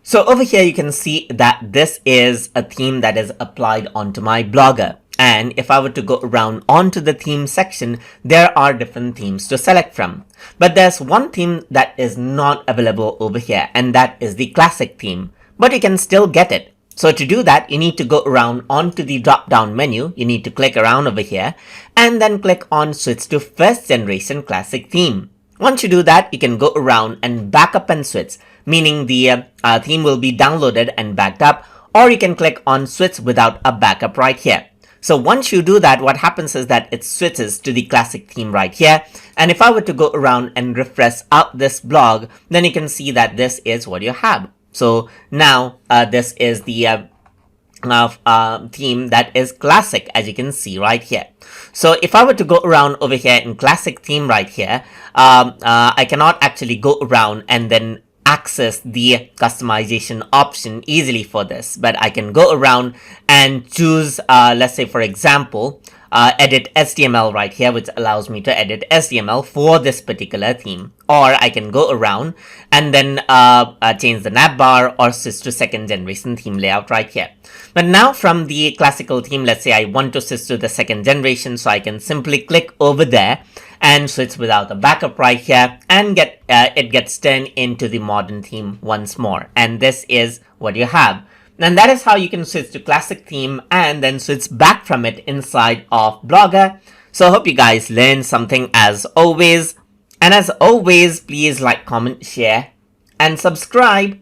So over here you can see that this is a theme that is applied onto my Blogger. And if I were to go around onto the theme section, there are different themes to select from. But there's one theme that is not available over here, and that is the classic theme. But you can still get it. So to do that, you need to go around onto the drop-down menu. You need to click around over here and then click on switch to first generation classic theme. Once you do that, you can go around and back up and switch, meaning the theme will be downloaded and backed up, or you can click on switch without a backup right here. So once you do that, what happens is that it switches to the classic theme right here. And if I were to go around and refresh out this blog, then you can see that this is what you have. So now this is the theme that is classic, as you can see right here. So if I were to go around over here in classic theme right here, I cannot actually go around and then access the customization option easily for this, but I can go around and choose, let's say for example, edit HTML right here, which allows me to edit HTML for this particular theme. Or I can go around and then change the navbar or switch to second generation theme layout right here. But now from the classical theme, let's say I want to switch to the second generation, so I can simply click over there and switch without a backup right here, and it gets turned into the modern theme once more. And this is what you have. And that is how you can switch to classic theme and then switch back from it inside of Blogger. So I hope you guys learned something as always. And as always, please like, comment, share, and subscribe.